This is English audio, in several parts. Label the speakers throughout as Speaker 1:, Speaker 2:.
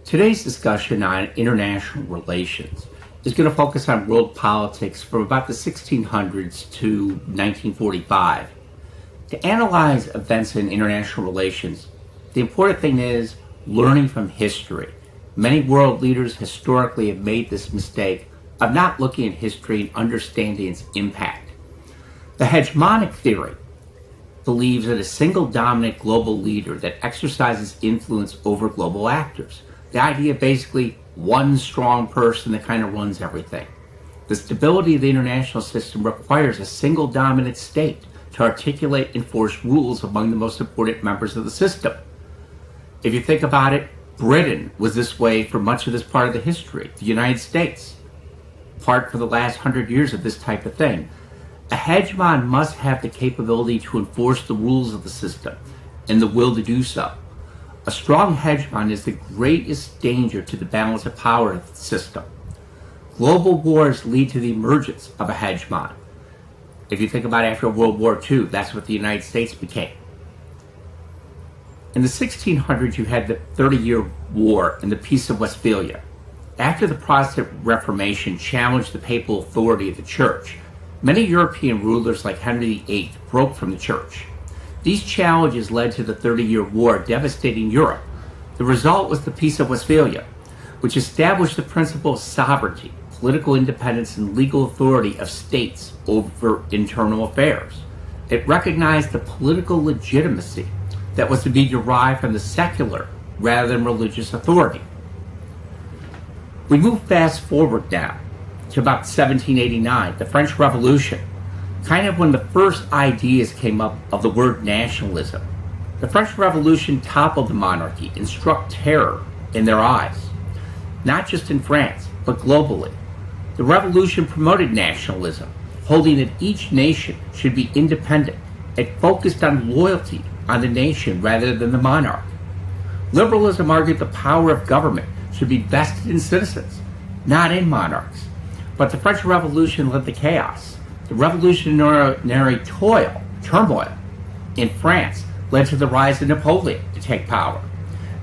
Speaker 1: Today's discussion on international relations is going to focus on world politics from about the 1600s to 1945. To analyze events in international relations, the important thing is learning from history. Many world leaders historically have made this mistake of not looking at history and understanding its impact. The hegemonic theory believes that a single dominant global leader that exercises influence over global actors. The idea of basically one strong person that kind of runs everything. The stability of the international system requires a single dominant state to articulate and enforce rules among the most important members of the system. If you think about it, Britain was this way for much of this part of the history. The United States, part for the last 100 years of this type of thing. A hegemon must have the capability to enforce the rules of the system and the will to do so. A strong hegemon is the greatest danger to the balance of power of the system. Global wars lead to the emergence of a hegemon. If you think about after World War II, that's what the United States became. In the 1600s, you had the 30-Year War and the Peace of Westphalia. After the Protestant Reformation challenged the papal authority of the Church, many European rulers like Henry VIII broke from the Church. These challenges led to the 30-Year War, devastating Europe. The result was the Peace of Westphalia, which established the principle of sovereignty, political independence, and legal authority of states over internal affairs. It recognized the political legitimacy that was to be derived from the secular rather than religious authority. We move fast forward now to about 1789, the French Revolution, kind of when the first ideas came up of the word nationalism. The French Revolution toppled the monarchy and struck terror in their eyes, not just in France, but globally. The revolution promoted nationalism, holding that each nation should be independent. It focused on loyalty on the nation rather than the monarch. Liberalism argued the power of government should be vested in citizens, not in monarchs. But the French Revolution led to chaos. The revolutionary turmoil in France led to the rise of Napoleon to take power.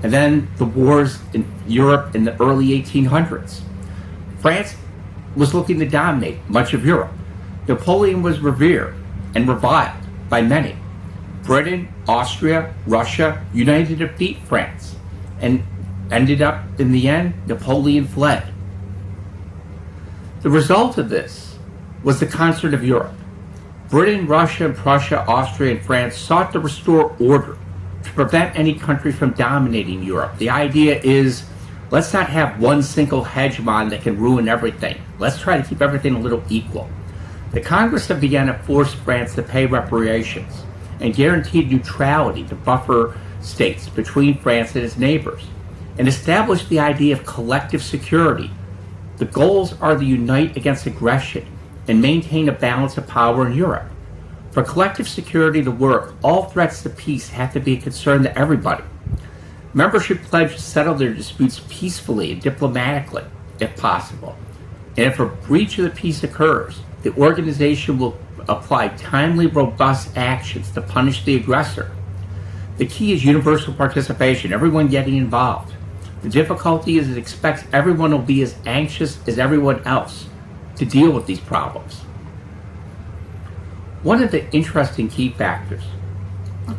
Speaker 1: And then the wars in Europe in the early 1800s. France was looking to dominate much of Europe. Napoleon was revered and reviled by many. Britain, Austria, Russia united to defeat France, and ended up, in the end, Napoleon fled. The result of this was the concert of Europe. Britain, Russia, Prussia, Austria, and France sought to restore order to prevent any country from dominating Europe. The idea is, let's not have one single hegemon that can ruin everything. Let's try to keep everything a little equal. The Congress of Vienna forced France to pay reparations and guaranteed neutrality to buffer states between France and its neighbors, and established the idea of collective security. The goals are to unite against aggression and maintain a balance of power in Europe. For collective security to work, all threats to peace have to be a concern to everybody. Members should pledge to settle their disputes peacefully and diplomatically, if possible. And if a breach of the peace occurs, the organization will apply timely, robust actions to punish the aggressor. The key is universal participation, everyone getting involved. The difficulty is it expects everyone will be as anxious as everyone else to deal with these problems. One of the interesting key factors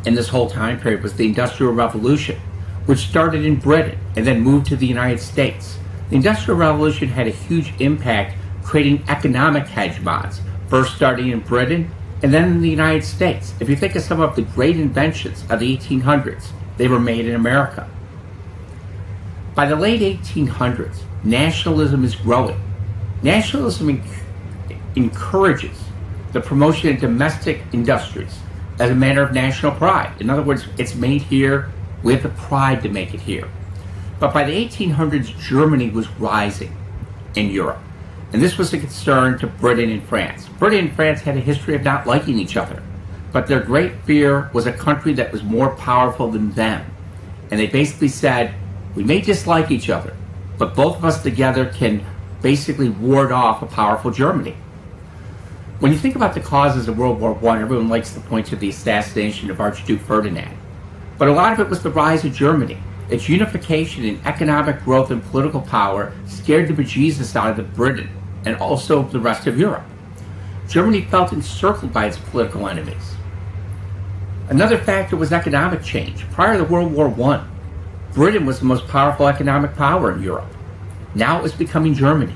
Speaker 1: in this whole time period was the Industrial Revolution, which started in Britain and then moved to the United States. The Industrial Revolution had a huge impact creating economic hegemons, first starting in Britain and then in the United States. If you think of some of the great inventions of the 1800s, they were made in America. By the late 1800s, nationalism is growing. Nationalism encourages the promotion of domestic industries as a matter of national pride. In other words, it's made here, we have the pride to make it here. But by the 1800s, Germany was rising in Europe. And this was a concern to Britain and France. Britain and France had a history of not liking each other. But their great fear was a country that was more powerful than them. And they basically said, we may dislike each other, but both of us together can basically ward off a powerful Germany. When you think about the causes of World War I, everyone likes to point to the assassination of Archduke Ferdinand. But a lot of it was the rise of Germany. Its unification in economic growth and political power scared the bejesus out of Britain and also the rest of Europe. Germany felt encircled by its political enemies. Another factor was economic change. Prior to World War I, Britain was the most powerful economic power in Europe. Now it was becoming Germany.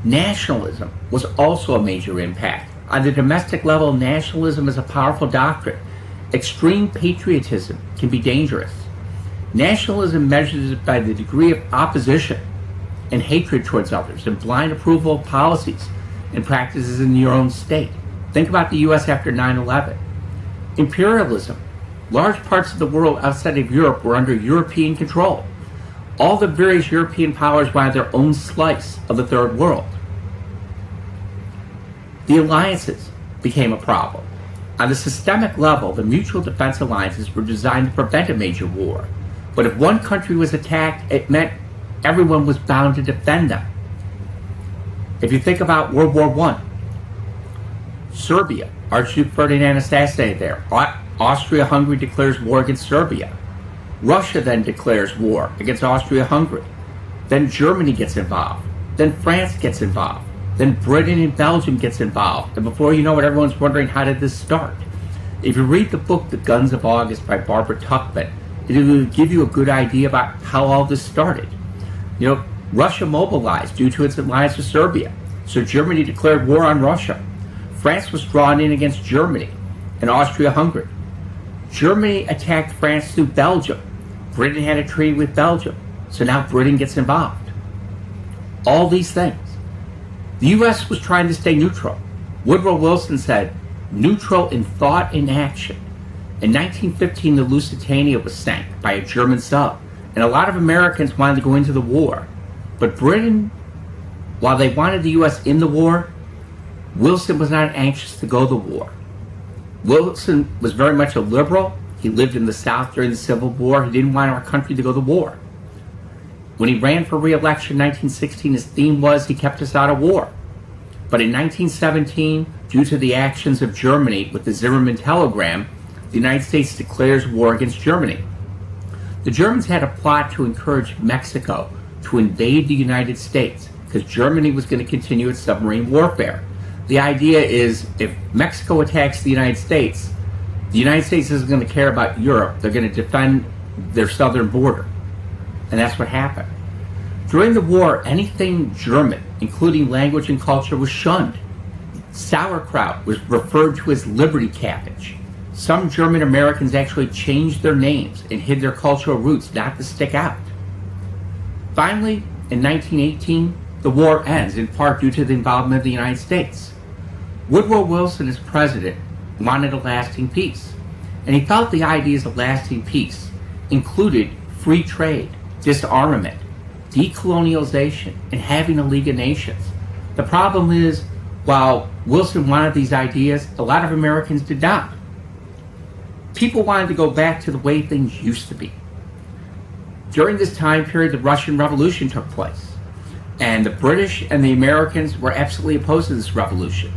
Speaker 1: Nationalism was also a major impact. On the domestic level, nationalism is a powerful doctrine. Extreme patriotism can be dangerous. Nationalism measures it by the degree of opposition and hatred towards others and blind approval of policies and practices in your own state. Think about the U.S. after 9/11. Imperialism. Large parts of the world outside of Europe were under European control. All the various European powers wanted their own slice of the third world. The alliances became a problem. On the systemic level, the mutual defense alliances were designed to prevent a major war. But if one country was attacked, it meant everyone was bound to defend them. If you think about World War I, Serbia, Archduke Ferdinand assassinated there. Austria-Hungary declares war against Serbia. Russia then declares war against Austria-Hungary. Then Germany gets involved. Then France gets involved. Then Britain and Belgium gets involved. And before you know it, everyone's wondering, how did this start? If you read the book, The Guns of August by Barbara Tuchman, it will give you a good idea about how all this started. Russia mobilized due to its alliance with Serbia. So Germany declared war on Russia. France was drawn in against Germany and Austria-Hungary. Germany attacked France through Belgium. Britain had a treaty with Belgium. So now Britain gets involved. All these things. The U.S. was trying to stay neutral. Woodrow Wilson said, neutral in thought and action. In 1915, the Lusitania was sank by a German sub, and a lot of Americans wanted to go into the war. But Britain, while they wanted the U.S. in the war, Wilson was not anxious to go to war. Wilson was very much a liberal. He lived in the South during the Civil War. He didn't want our country to go to war. When he ran for re-election in 1916, his theme was he kept us out of war. But in 1917, due to the actions of Germany with the Zimmermann telegram, the United States declares war against Germany. The Germans had a plot to encourage Mexico to invade the United States because Germany was going to continue its submarine warfare. The idea is if Mexico attacks the United States isn't going to care about Europe. They're going to defend their southern border. And that's what happened. During the war, anything German, including language and culture, was shunned. Sauerkraut was referred to as liberty cabbage. Some German Americans actually changed their names and hid their cultural roots not to stick out. Finally, in 1918, the war ends, in part due to the involvement of the United States. Woodrow Wilson, as president, wanted a lasting peace. And he felt the ideas of lasting peace included free trade, disarmament, decolonialization, and having a League of Nations. The problem is, while Wilson wanted these ideas, a lot of Americans did not. People wanted to go back to the way things used to be. During this time period, the Russian Revolution took place, and the British and the Americans were absolutely opposed to this revolution.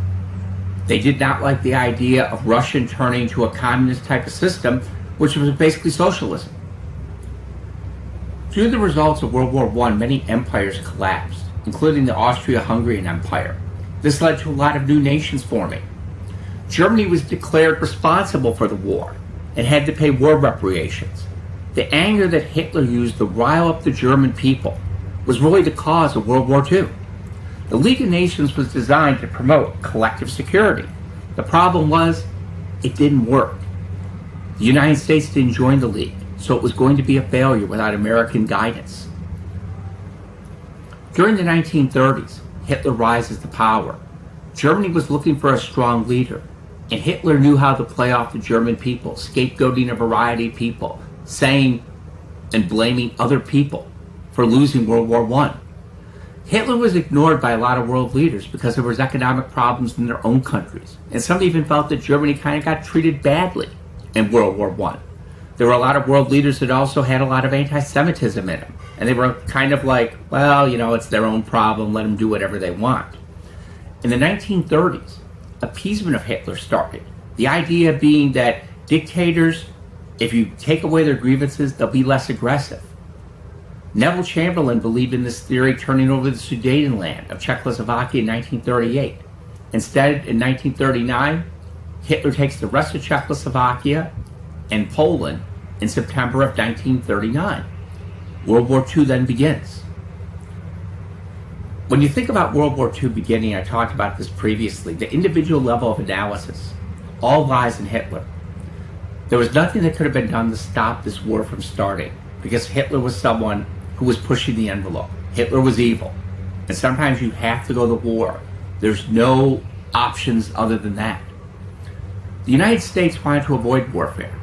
Speaker 1: They did not like the idea of Russia turning to a communist type of system, which was basically socialism. Due to the results of World War I, many empires collapsed, including the Austria-Hungarian Empire. This led to a lot of new nations forming. Germany was declared responsible for the war and had to pay war reparations. The anger that Hitler used to rile up the German people was really the cause of World War II. The League of Nations was designed to promote collective security. The problem was, it didn't work. The United States didn't join the League, so it was going to be a failure without American guidance. During the 1930s, Hitler rises to power. Germany was looking for a strong leader, and Hitler knew how to play off the German people, scapegoating a variety of people, saying and blaming other people for losing World War I. Hitler was ignored by a lot of world leaders because there was economic problems in their own countries, and some even felt that Germany kind of got treated badly in World War I. There were a lot of world leaders that also had a lot of anti-Semitism in them, and they were kind of like, well, it's their own problem, let them do whatever they want. In the 1930s, appeasement of Hitler started. The idea being that dictators If you take away their grievances, they'll be less aggressive. Neville Chamberlain believed in this theory, turning over the Sudetenland of Czechoslovakia in 1938. Instead, in 1939, Hitler takes the rest of Czechoslovakia and Poland in September of 1939. World War II then begins. When you think about World War II beginning, I talked about this previously, the individual level of analysis all lies in Hitler. There was nothing that could have been done to stop this war from starting, because Hitler was someone who was pushing the envelope. Hitler was evil. And sometimes you have to go to war. There's no options other than that. The United States wanted to avoid warfare.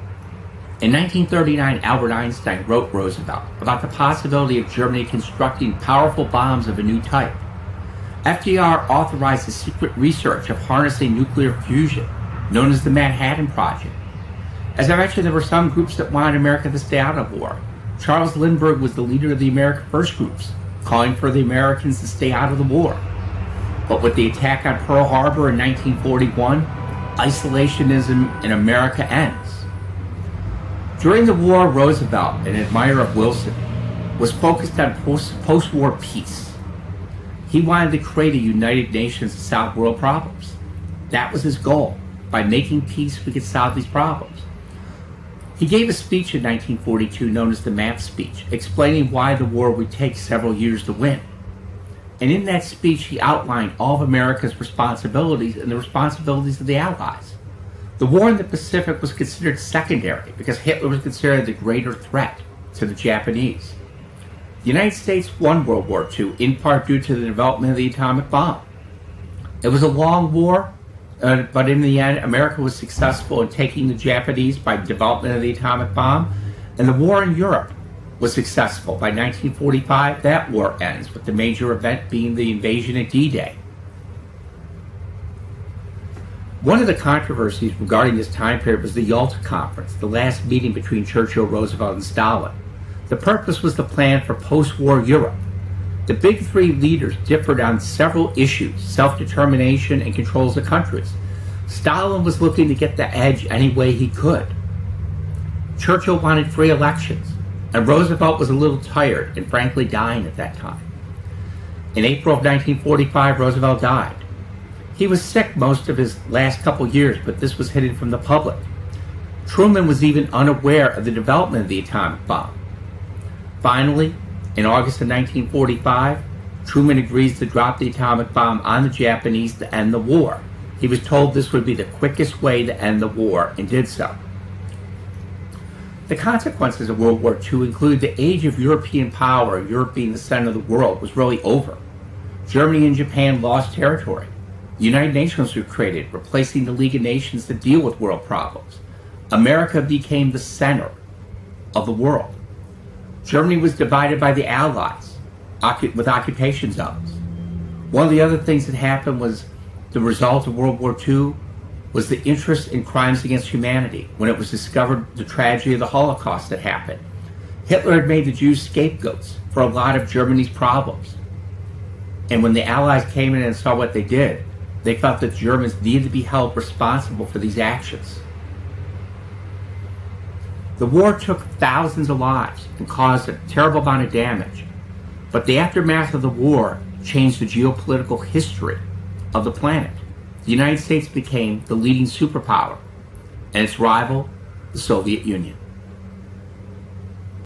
Speaker 1: In 1939, Albert Einstein wrote Roosevelt about the possibility of Germany constructing powerful bombs of a new type. FDR authorized the secret research of harnessing nuclear fusion, known as the Manhattan Project. As I mentioned, there were some groups that wanted America to stay out of war. Charles Lindbergh was the leader of the American First Groups, calling for the Americans to stay out of the war. But with the attack on Pearl Harbor in 1941, isolationism in America ends. During the war, Roosevelt, an admirer of Wilson, was focused on post-war peace. He wanted to create a United Nations to solve world problems. That was his goal. By making peace, we could solve these problems. He gave a speech in 1942 known as the Map Speech, explaining why the war would take several years to win. And in that speech, he outlined all of America's responsibilities and the responsibilities of the Allies. The war in the Pacific was considered secondary because Hitler was considered the greater threat to the Japanese. The United States won World War II in part due to the development of the atomic bomb. It was a long war, but in the end, America was successful in taking the Japanese by development of the atomic bomb, and the war in Europe was successful. By 1945, that war ends, with the major event being the invasion at D-Day. One of the controversies regarding this time period was the Yalta Conference, the last meeting between Churchill, Roosevelt, and Stalin. The purpose was the plan for post-war Europe. The big three leaders differed on several issues: self-determination and controls of countries. Stalin was looking to get the edge any way he could. Churchill wanted free elections, and Roosevelt was a little tired and frankly dying at that time. In April of 1945, Roosevelt died. He was sick most of his last couple years, but this was hidden from the public. Truman was even unaware of the development of the atomic bomb. Finally, in August of 1945, Truman agrees to drop the atomic bomb on the Japanese to end the war. He was told this would be the quickest way to end the war, and did so. The consequences of World War II include the age of European power, Europe being the center of the world, was really over. Germany and Japan lost territory. The United Nations were created, replacing the League of Nations to deal with world problems. America became the center of the world. Germany was divided by the Allies, with occupation zones. One of the other things that happened was the result of World War II was the interest in crimes against humanity, when it was discovered the tragedy of the Holocaust that happened. Hitler had made the Jews scapegoats for a lot of Germany's problems. And when the Allies came in and saw what they did, they felt that Germans needed to be held responsible for these actions. The war took thousands of lives and caused a terrible amount of damage, but the aftermath of the war changed the geopolitical history of the planet. The United States became the leading superpower, and its rival, the Soviet Union.